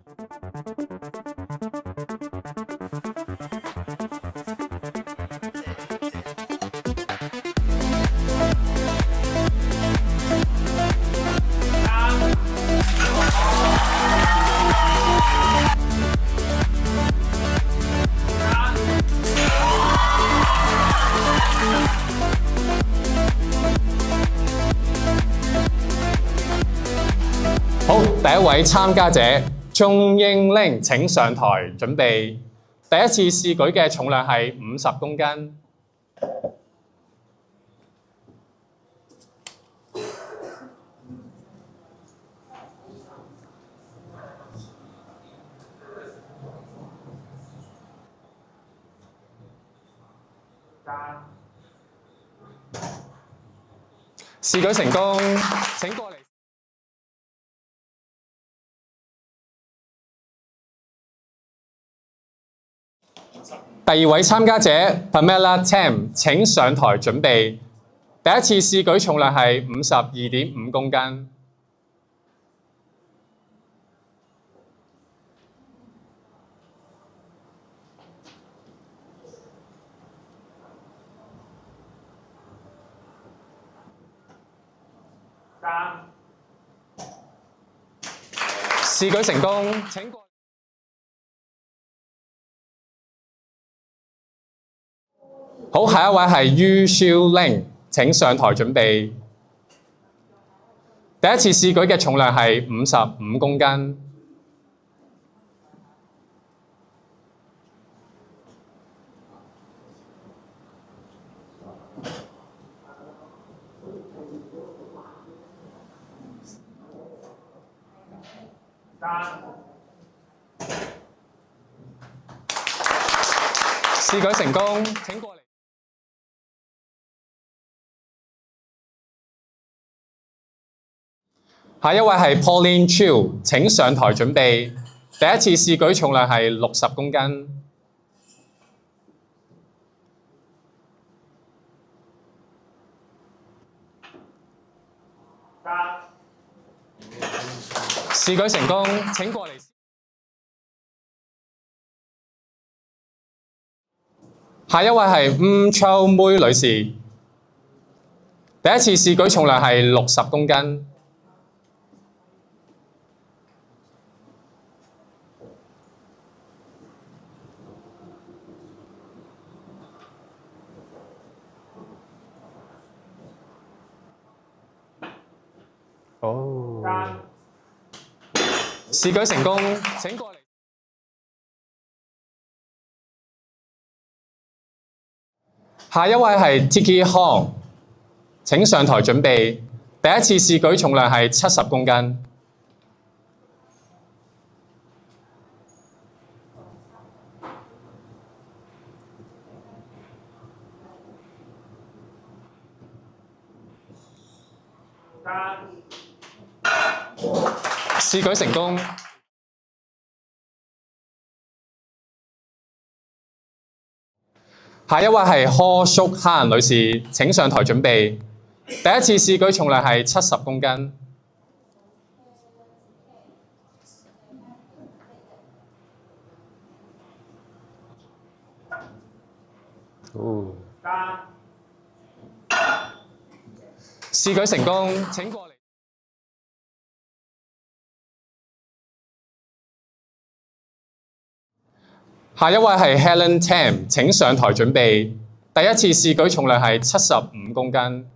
好，第一位參加者鐘英玲請上台準備。第一次試舉嘅重量係50公斤。試舉成功，請過嚟。第二位參加者 Pamela Tam 請上台準備。第一次試舉重量係52.5公斤。試舉成功，請過。好，下一位係 Yu Xiu Ling 請上台準備。第一次試舉嘅重量係55公斤。試舉成功，請過嚟。下一位係 Pauline Chiu 請上台準備。第一次試舉重量係60公斤。試舉成功，請過嚟。下一位係Chow妹女士，第一次試舉重量係60公斤。試舉成功，請過嚟。下一位係 Tiki Hong， 請上台準備。第一次試舉重量係70公斤。試舉成功。下一位係 Ho Shuk Han 女士，請上台準備。第一次試舉重量係70公斤。試舉成功，請過嚟。下一位係 Helen Tam， 請上台準備。第一次試舉重量係75公斤。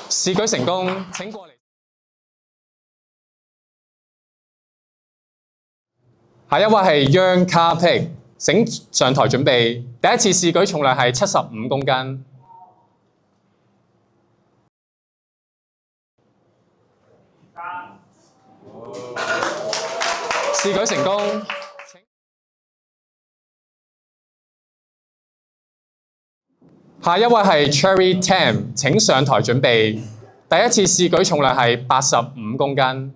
試舉成功，請過嚟。下一位係 Yang Ka-pik， 請上台準備。第一次試舉重量係75公斤。試舉成功。下一位係 Cherry Tam， 請上台準備。第一次試舉重量係85公斤。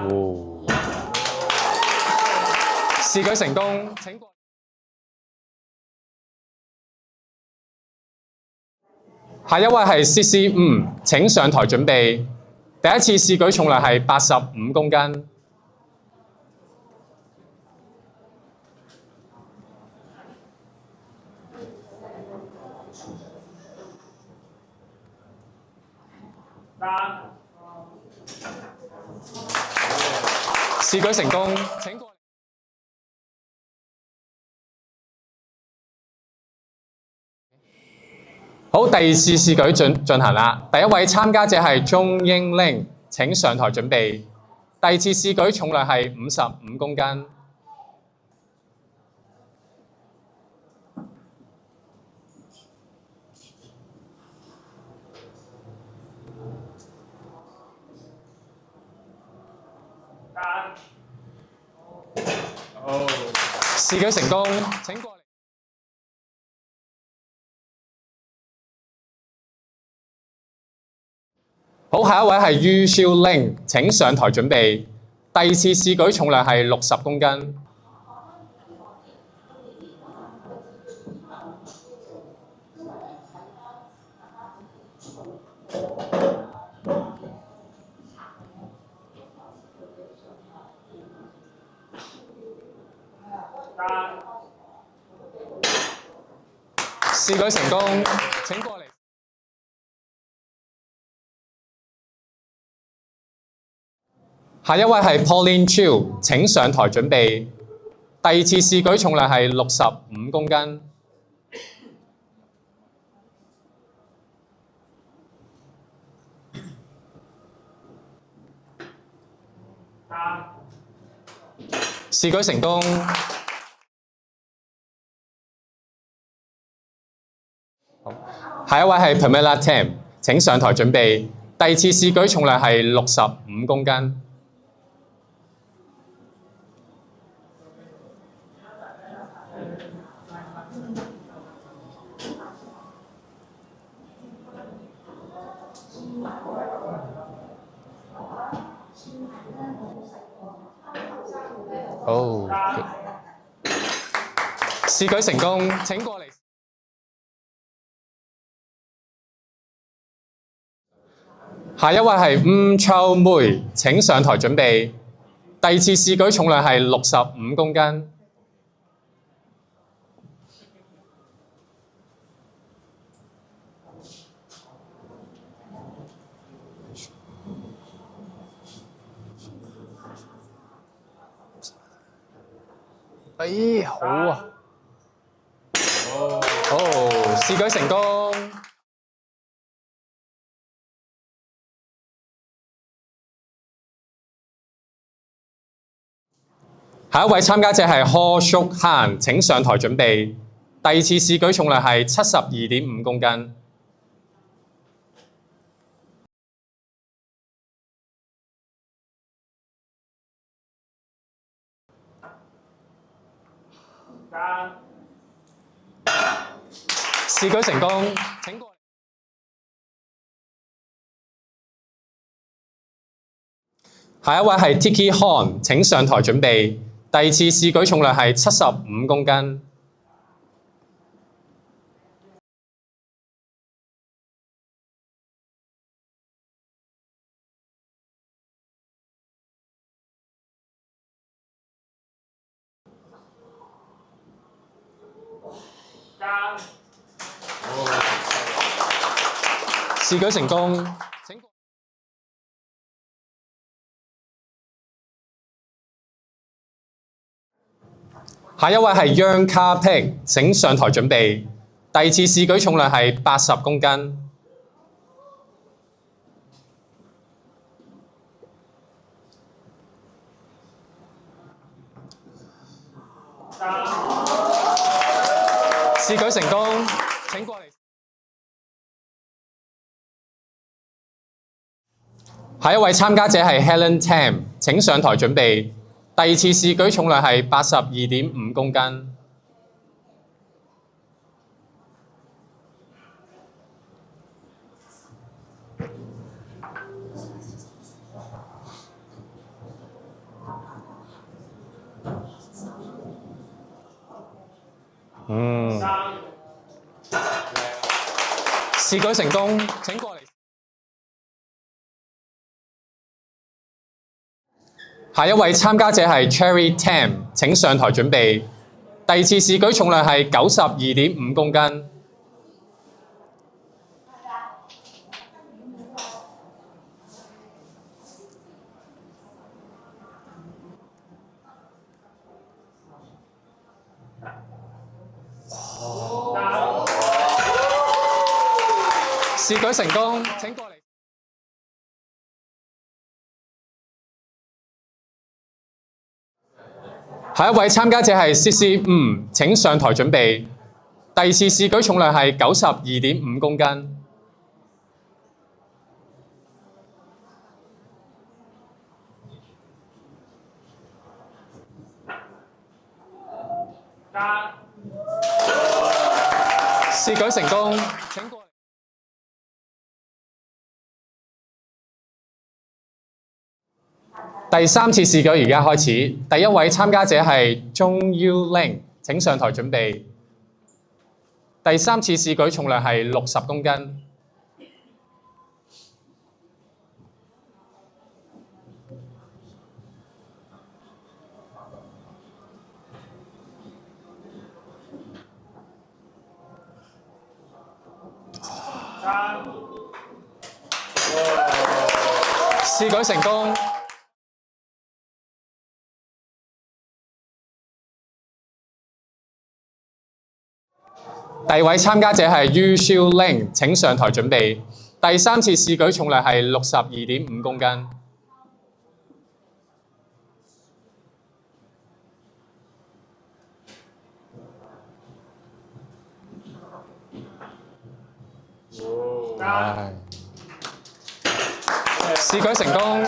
哦，試舉成功，請過。下一位係 CC 5，請上台準備。第一次試舉重量係85公斤。試舉成功，請過嚟。好，第二次試舉進行啦。第一位參加者係鐘英玲，請上台準備。第二次試舉重量係55公斤。試舉成功，請過嚟。好，下一位係于超玲，請上台準備。第二次試舉重量係60公斤。試舉成功，請過嚟。下一位係 Pauline Chiu， 請上台準備。第二次試舉重量係65公斤。試舉成功。下一位係 Pamela Tam， 請上台準備。第二次試舉重量係65公斤。好，試舉成功，請過嚟。下一位係秋妹，請上台準備。第二次試舉重量係65公斤。好啊！好，試舉成功。下一位參加者係 Ho Shuk Han， 請上台準備。第二次試舉重量係72.5公斤。試舉成功，請過嚟。下一位係 Tiki Han， 請上台準備。第二次試舉重量係75公斤。試舉成功，請過。下一位係 Yang Ka Pik， 請上台準備。第二次試舉重量係80公斤。試舉成功，請過嚟。下一位參加者係 Helen Tam， 請上台準備。第二次試舉重量係82.5公斤。試舉成功，請過嚟。下一位參加者係 Cherry Tam， 請上台準備。第二次試舉重量係92.5公斤。試舉成功，請過嚟。下一位參加者係 CC 吳，請上台準備。第二次試舉重量係92.5公斤。試舉成功，請過嚟。第三次試舉而家開始，第一位參加者係 Jong Yu Ling， 請上台準備。第三次試舉重量係60公斤。試舉成功。第二位參加者係 Yu Xiu Ling， 請上台準備。第三次試舉重量係62.5公斤。試舉成功。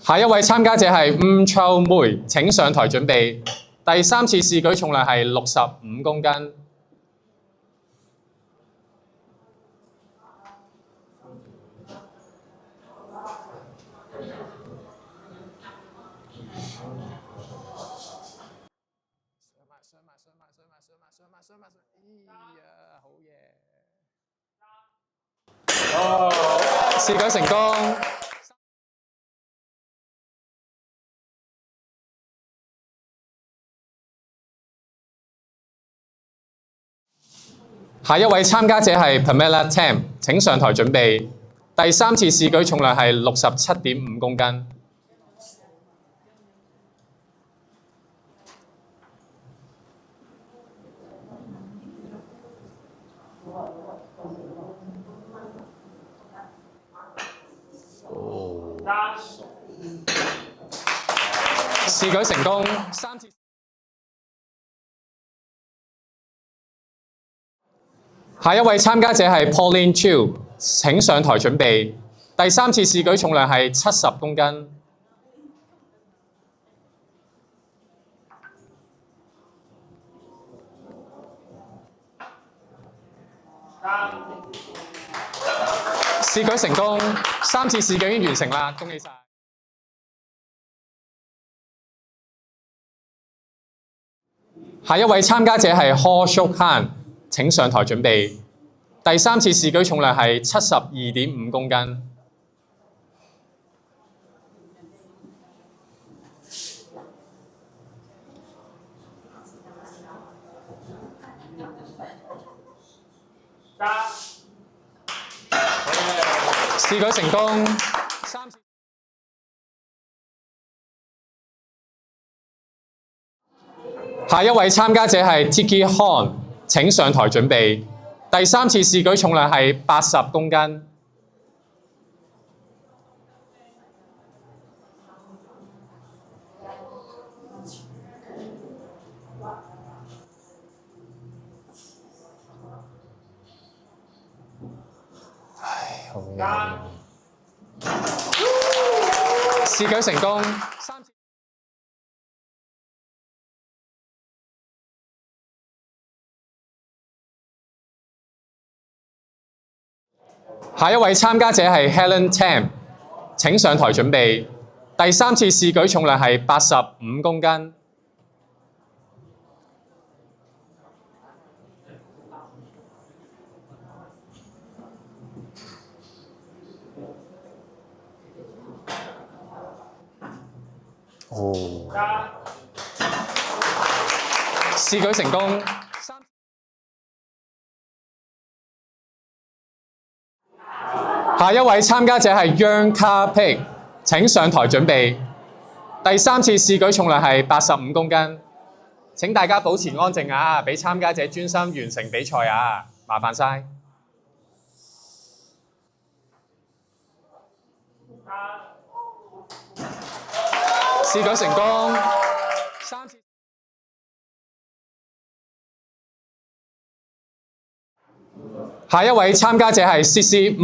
下一位參加者係吳秋梅，請上台準備。第三次試舉重量係65公斤。試舉成功。下一位參加者係 Pamela Tam， 請上台準備。第三次試舉重量係67.5公斤。試舉成功。三次。下一位參加者係 Pauline Chiu， 請上台準備。第三次試舉重量係70公斤。試舉成功，三次試舉已經完成啦，恭喜晒！下一位參加者係 Ho Shuk Han， 請上台準備。第三次試舉重量係72.5公斤。試舉成功。下一位參加者係 Tiki Han， 請上台準備。第三次試舉重量係80公斤。好嘢！試舉成功。下一位參加者係 Helen Tam， 請上台準備。第3次試舉重量係85公斤。哦，試舉成功。下一位參加者係 Young Car Pig， 請上台準備。第3次試舉重量係85公斤。請大家保持安靜啊，俾參加者專心完成比賽啊！麻煩晒。試舉成功。3次。下一位參加者係 CC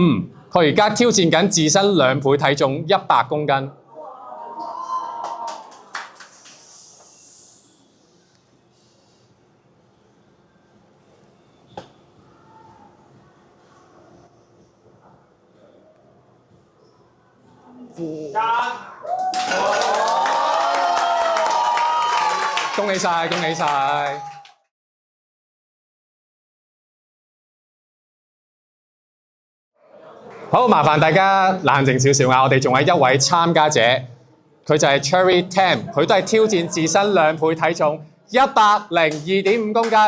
佢而家挑戰緊自身2倍體重100公斤。恭喜晒，恭喜晒！好，麻煩大家冷靜少少啊！我哋仲有一位參加者，佢就係 Cherry Tam， 佢都係挑戰自身2倍體重102.5公斤。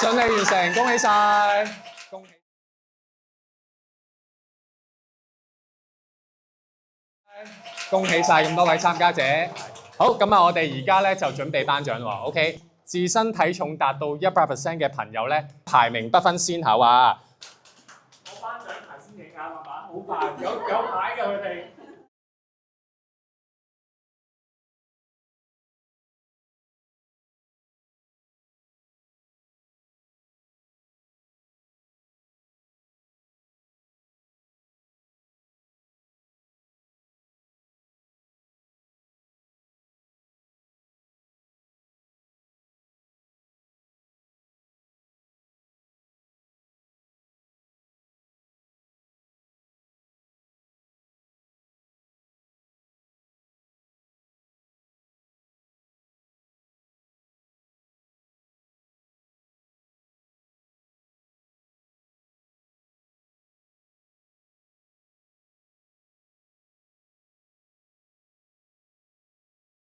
順利完成，恭喜晒！恭喜！恭喜晒咁多位參加者。好，咁啊，我哋而家咧就準備頒獎喎。OK， 自身體重達到100% 嘅朋友咧，排名不分先後啊！我頒獎牌先影啊，係嘛？好快，有牌嘅佢哋。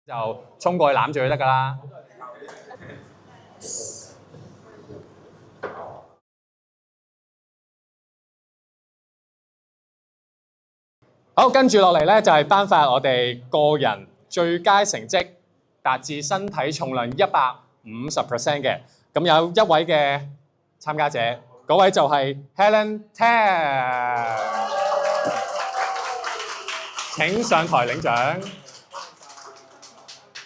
就衝過去攬住佢得㗎啦。好，跟住落嚟咧就係頒發我哋個人最佳成績，達至身體重量150% 嘅。咁有一位嘅參加者，嗰位就係 Helen Tam， 請上台領獎。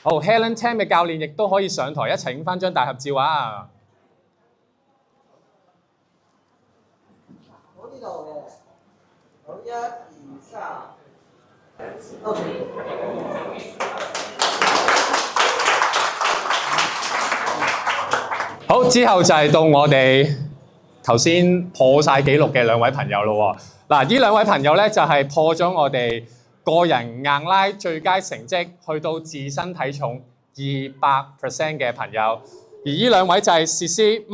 好 ，Helen Tam 嘅教練亦都可以上台一齊影翻張大合照啊！好呢度嘅，好1、2、3 ，OK。好，之後就係到我哋頭先破晒紀錄嘅2位朋友咯喎。嗱，呢2位朋友咧就係破咗我哋個人硬拉最佳成績，去到自身體重200% 嘅朋友，而呢2位就係 CC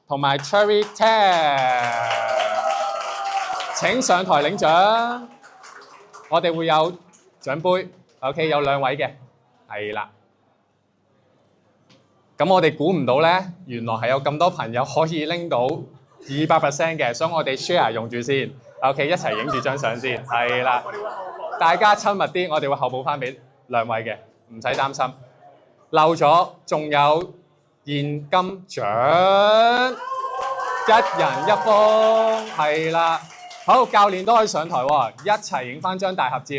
同埋 Cherry Tam， 請上台領獎。我哋會有獎杯 ，OK， 有2位嘅，係啦。咁我哋估唔到咧，原來係有咁多朋友可以拎到200% 嘅，所以我哋 share 用住先 ，OK， 一齊影住張相先，係啦。大家親密啲，我哋會後補翻俾2位嘅，唔使擔心。漏咗，仲有現金獎，1人1封，係啦。好，教練都可以上台喎，一齊影翻張大合照，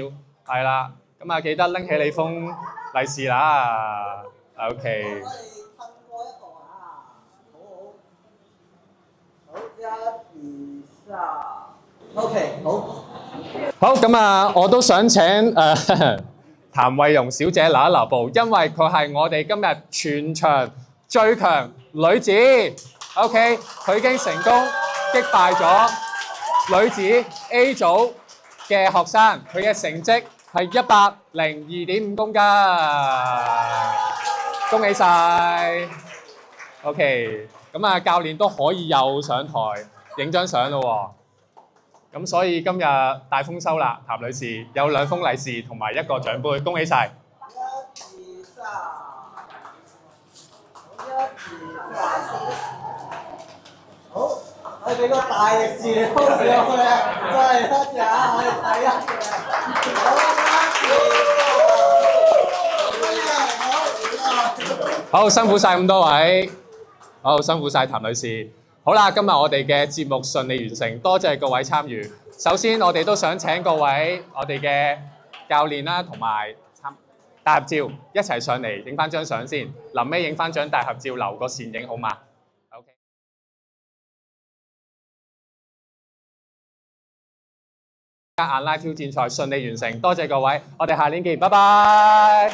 係啦。咁啊，記得拎起你封利是啦。OK。我哋噴過一個啊，好，1、2、3，OK，好。好，咁啊，我都想請譚慧蓉小姐留一留步，因為佢係我哋今日全場最強女子。OK， 佢已經成功擊敗咗女子 A 組嘅學生，佢嘅成績係102.5公斤，恭喜晒 OK， 咁啊，教練都可以又上台影張相咯喎。咁所以今日大豐收啦，譚女士有2封利是同埋1個獎杯，恭喜晒！ 1、2、3，好，我哋俾個大力士你 pose 上去啊！再嚟多謝啊！我哋睇一謝，好，辛苦晒咁多位，好辛苦晒譚女士。好啦，今日我哋嘅節目順利完成，多謝各位參與。首先，我哋都想請各位我哋嘅教練啦，同埋大合照一齊上嚟影翻張相先，臨尾影翻張大合照，留個倩影好嘛 ？OK。硬拉挑戰賽順利完成，多謝各位，我哋下年見，拜拜。